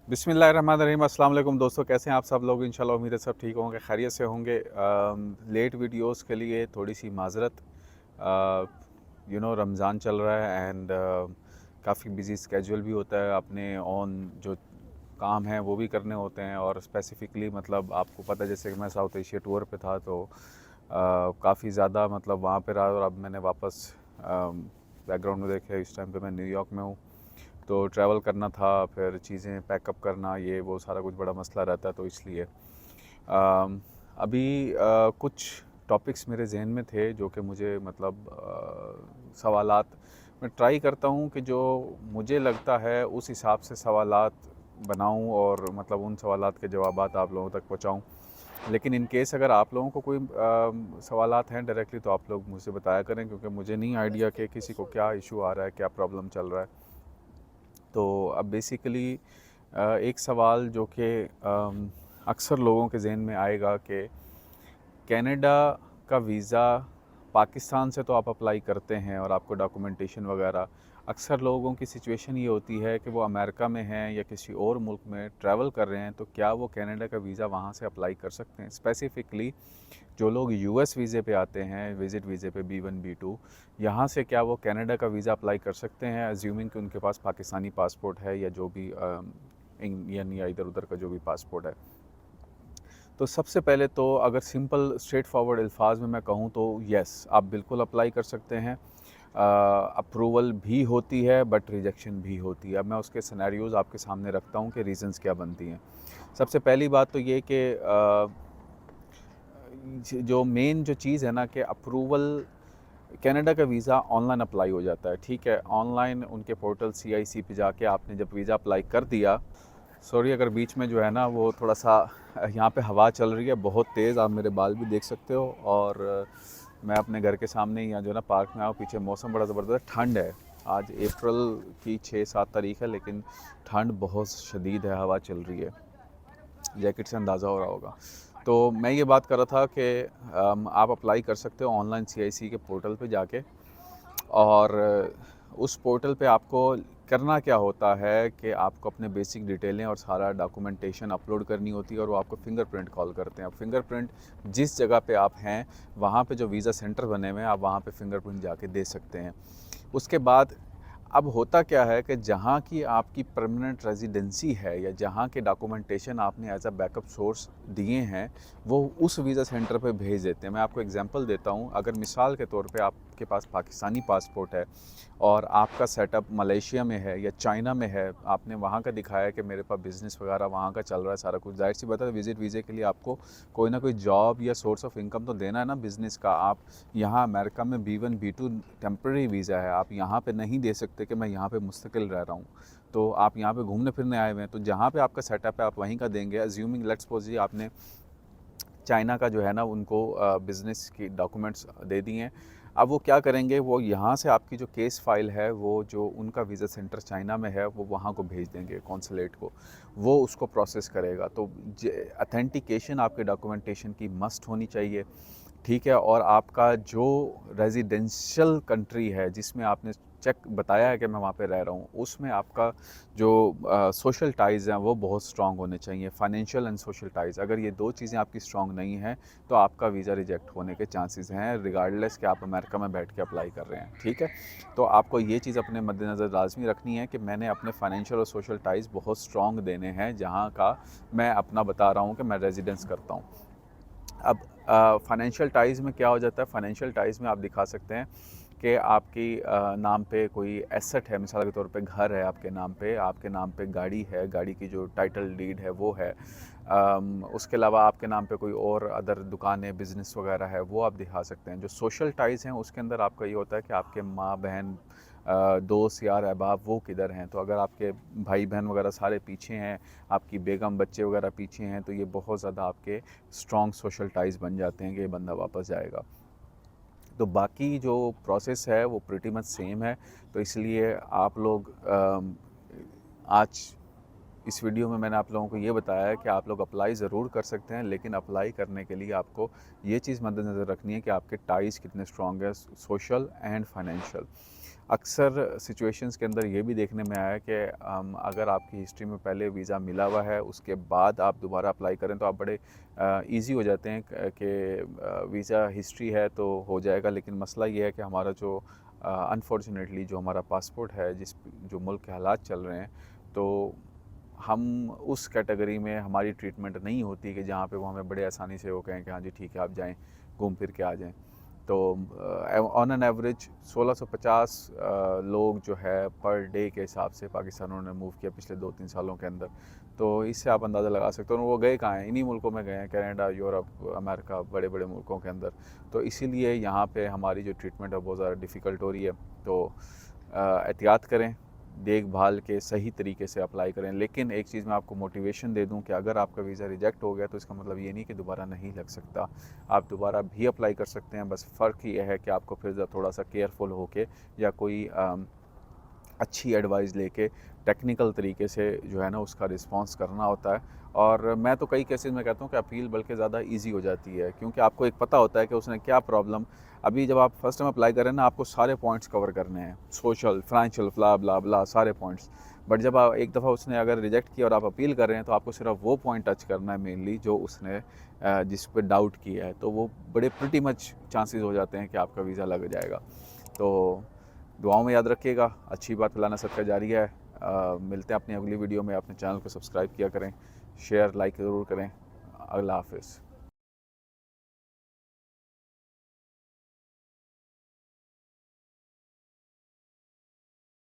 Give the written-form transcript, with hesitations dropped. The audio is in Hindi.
बिस्मिल्लाहिर्रहमानिर्रहीम। अस्सलाम वालेकुम दोस्तों, कैसे हैं आप सब लोग। इंशाल्लाह उम्मीद है सब ठीक होंगे, खैरियत से होंगे। लेट वीडियोस के लिए थोड़ी सी माजरत। रमज़ान चल रहा है एंड काफ़ी बिजी स्केजुअल भी होता है, अपने ऑन जो काम हैं वो भी करने होते हैं। और स्पेसिफ़िकली मतलब आपको पता है, जैसे कि मैं साउथ एशिया टूर पे था तो काफ़ी ज़्यादा मतलब वहाँ पे रहा। और अब मैंने वापस बैकग्राउंड में देखे, इस टाइम पे मैं न्यूयॉर्क में हूँ। तो ट्रैवल करना था, फिर चीज़ें पैकअप करना, ये वो सारा कुछ बड़ा मसला रहता है। तो इसलिए अभी कुछ टॉपिक्स मेरे जहन में थे जो कि मुझे मतलब सवालात मैं ट्राई करता हूँ कि जो मुझे लगता है उस हिसाब से सवालात बनाऊँ और मतलब उन सवालात के जवाबात आप लोगों तक पहुँचाऊँ। लेकिन इन केस अगर आप लोगों को कोई सवालात हैं डायरेक्टली, तो आप लोग मुझसे बताया करें, क्योंकि मुझे नहीं आइडिया कि किसी को क्या इशू आ रहा है, क्या प्रॉब्लम चल रहा है। तो अब बेसिकली एक सवाल जो कि अक्सर लोगों के जहन में आएगा कि कनाडा का वीज़ा पाकिस्तान से तो आप अप्लाई करते हैं और आपको डॉक्यूमेंटेशन वगैरह, अक्सर लोगों की सिचुएशन ये होती है कि वो अमेरिका में हैं या किसी और मुल्क में ट्रैवल कर रहे हैं, तो क्या वो कनाडा का वीज़ा वहाँ से अप्लाई कर सकते हैं। स्पेसिफ़िकली जो लोग यूएस वीज़े पे आते हैं, विज़िट वीज़े पे B1 B2, यहाँ से क्या वो कनाडा का वीज़ा अप्लाई कर सकते हैं, अज्यूमिंग कि उनके पास पाकिस्तानी पासपोर्ट है या जो भी इंडियन या इधर उधर का जो भी पासपोर्ट है। तो सबसे पहले तो अगर सिंपल स्ट्रेट फॉरवर्ड अल्फाज में मैं कहूँ तो यस, आप बिल्कुल अप्लाई कर सकते हैं। अप्रूवल भी होती है बट रिजेक्शन भी होती है। अब मैं उसके सिनेरियोज़ आपके सामने रखता हूँ कि रीज़न्स क्या बनती हैं। सबसे पहली बात तो ये कि जो मेन जो चीज़ है ना कि अप्रूवल, कनाडा का वीज़ा ऑनलाइन अप्लाई हो जाता है, ठीक है। ऑनलाइन उनके पोर्टल CIC पे जाके आपने जब वीज़ा अप्लाई कर दिया, सॉरी अगर बीच में जो है ना वो थोड़ा सा यहाँ पे हवा चल रही है बहुत तेज़, आप मेरे बाल भी देख सकते हो। और मैं अपने घर के सामने ही यहाँ जो है ना पार्क में आऊँ, पीछे मौसम बड़ा ज़बरदस्त ठंड है। आज अप्रैल की 6-7 तारीख है, लेकिन ठंड बहुत शदीद है, हवा चल रही है, जैकेट से अंदाज़ा हो रहा होगा। तो मैं ये बात कर रहा था कि आप अप्लाई कर सकते हो ऑनलाइन CIC के पोर्टल पे जाके। और उस पोर्टल पे आपको करना क्या होता है कि आपको अपने बेसिक डिटेलें और सारा डॉक्यूमेंटेशन अपलोड करनी होती है और वो आपको फिंगरप्रिंट कॉल करते हैं। अब फिंगरप्रिंट जिस जगह पे आप हैं वहाँ पे जो वीज़ा सेंटर बने हुए हैं, आप वहाँ पे फिंगरप्रिंट जाके दे सकते हैं। उसके बाद अब होता क्या है कि जहाँ की आपकी परमानेंट रेजिडेंसी है या जहाँ के डॉक्यूमेंटेशन आपने एज अ बैकअप सोर्स दिए हैं, वो उस वीज़ा सेंटर पे भेज देते हैं। मैं आपको एग्जांपल देता हूँ। अगर मिसाल के तौर पे आपके पास पाकिस्तानी पासपोर्ट है और आपका सेटअप मलेशिया में है या चाइना में है, आपने वहाँ का दिखाया कि मेरे पास बिज़नेस वगैरह वहाँ का चल रहा है सारा कुछ, जाहिर सी बात है विज़िट वीज़े के लिए आपको कोई ना कोई जॉब या सोर्स ऑफ इनकम तो देना है ना बिज़नेस का। आप यहाँ अमेरिका में B1 B2 टेम्प्रेरी वीज़ा है, आप यहाँ पे नहीं दे सकते कि मैं यहाँ पे मुस्तकिल रह रहा हूँ। तो आप यहाँ पे घूमने फिरने आए हुए हैं, तो जहाँ पे आपका सेटअप है आप वहीं का देंगे। अज्यूमिंग लेट्स सपोज आपने चाइना का जो है ना उनको बिज़नेस की डॉक्यूमेंट्स दे दिए हैं। अब वो क्या करेंगे, वो यहाँ से आपकी जो केस फाइल है, वो जो उनका वीज़ा सेंटर चाइना में है, वो वहाँ को भेज देंगे कॉन्सुलेट को, वो उसको प्रोसेस करेगा। तो अथेंटिकेशन आपके डॉक्यूमेंटेशन की मस्ट होनी चाहिए, ठीक है। और आपका जो रेजिडेंशियल कंट्री है जिसमें आपने चेक बताया है कि मैं वहाँ पे रह रहा हूँ, उसमें आपका जो सोशल टाइज़ हैं वो बहुत स्ट्रॉन्ग होने चाहिए। फाइनेंशियल एंड सोशल टाइज़, अगर ये दो चीज़ें आपकी स्ट्रॉन्ग नहीं हैं तो आपका वीज़ा रिजेक्ट होने के चांसेस हैं, रिगार्डलेस कि आप अमेरिका में बैठ के अप्लाई कर रहे हैं, ठीक है। तो आपको ये चीज़ अपने मद्देनज़र लाजमी रखनी है कि मैंने अपने फाइनेंशियल और सोशल टाइज़ बहुत स्ट्रॉन्ग देने हैं जहाँ का मैं अपना बता रहा हूँ कि मैं रेजिडेंस करता हूँ। अब फाइनेंशियल टाइज़ में क्या हो जाता है, फाइनेंशियल टाइज़ में आप दिखा सकते हैं कि आपकी नाम पे कोई एसेट है, मिसाल के तौर पे घर है आपके नाम पे गाड़ी है, गाड़ी की जो टाइटल डीड है वो है। उसके अलावा आपके नाम पे कोई और अदर दुकानें, बिज़नेस वगैरह है, वो आप दिखा सकते हैं। जो सोशल टाइज़ हैं उसके अंदर आपका ये होता है कि आपके माँ बहन, दोस्त यार अहबाब वो किधर हैं। तो अगर आपके भाई बहन वगैरह सारे पीछे हैं, आपकी बेगम बच्चे वगैरह पीछे हैं, तो ये बहुत ज़्यादा आपके स्ट्रॉन्ग सोशल टाइज़ बन जाते हैं कि ये बंदा वापस जाएगा। तो बाकी जो प्रोसेस है वो प्रिटी मच सेम है। तो इसलिए आप लोग आज इस वीडियो में मैंने आप लोगों को ये बताया है कि आप लोग अप्लाई ज़रूर कर सकते हैं, लेकिन अप्लाई करने के लिए आपको ये चीज़ मद्देनज़र रखनी है कि आपके टाइज़ कितने स्ट्रॉन्ग है, सोशल एंड फाइनेंशियल। अक्सर सिचुएशंस के अंदर ये भी देखने में आया कि अगर आपकी हिस्ट्री में पहले वीज़ा मिला हुआ है, उसके बाद आप दोबारा अप्लाई करें तो आप बड़े ईज़ी हो जाते हैं कि वीज़ा हिस्ट्री है तो हो जाएगा। लेकिन मसला ये है कि हमारा जो अनफॉर्चुनेटली जो हमारा पासपोर्ट है, जो मुल्क के हालात चल रहे हैं, तो हम उस कैटेगरी में हमारी ट्रीटमेंट नहीं होती कि जहाँ पे वो हमें बड़े आसानी से वो कहें कि हाँ जी ठीक है आप जाएँ, घूम फिर के आ जाएँ। तो ऑन एन एवरेज 1650 लोग जो है पर डे के हिसाब से पाकिस्तान उन्होंने मूव किया पिछले 2-3 सालों के अंदर। तो इससे आप अंदाज़ा लगा सकते हो। और वो गए कहाँ हैं? इन्हीं मुल्कों में गए हैं, कनाडा, यूरोप, अमेरिका, बड़े-बड़े मुल्कों के अंदर। तो इसीलिए यहाँ पे हमारी जो ट्रीटमेंट है बहुत ज़्यादा डिफ़िकल्ट हो रही है। तो एहतियात करें, देखभाल के सही तरीके से अप्लाई करें। लेकिन एक चीज़ मैं आपको मोटिवेशन दे दूं कि अगर आपका वीज़ा रिजेक्ट हो गया तो इसका मतलब ये नहीं कि दोबारा नहीं लग सकता। आप दोबारा भी अप्लाई कर सकते हैं। बस फ़र्क ये है कि आपको फिर थोड़ा सा केयरफुल होके या कोई अच्छी एडवाइस लेके टेक्निकल तरीके से जो है ना उसका रिस्पांस करना होता है। और मैं तो कई केसेस में कहता हूँ कि अपील बल्कि ज़्यादा इजी हो जाती है, क्योंकि आपको एक पता होता है कि उसने क्या प्रॉब्लम। अभी जब आप फर्स्ट टाइम अप्लाई करें ना, आपको सारे पॉइंट्स कवर करने हैं, सोशल, फाइनेंशियल, ब्ला ब्ला ब्ला, सारे पॉइंट्स। बट जब आप एक दफ़ा उसने अगर रिजेक्ट किया और आप अपील कर रहे हैं तो आपको सिर्फ वो पॉइंट टच करना है मेनली जो उसने जिस पर डाउट किया है। तो वो बड़े प्रिटी मच चांसेस हो जाते हैं कि आपका वीज़ा लग जाएगा। तो दुआओं में याद रखिएगा। अच्छी बात फैलाना सदका जारिया है। मिलते हैं अपनी अगली वीडियो में। अपने चैनल को सब्सक्राइब किया करें, शेयर लाइक ज़रूर करें। अल्लाह हाफ़िज़।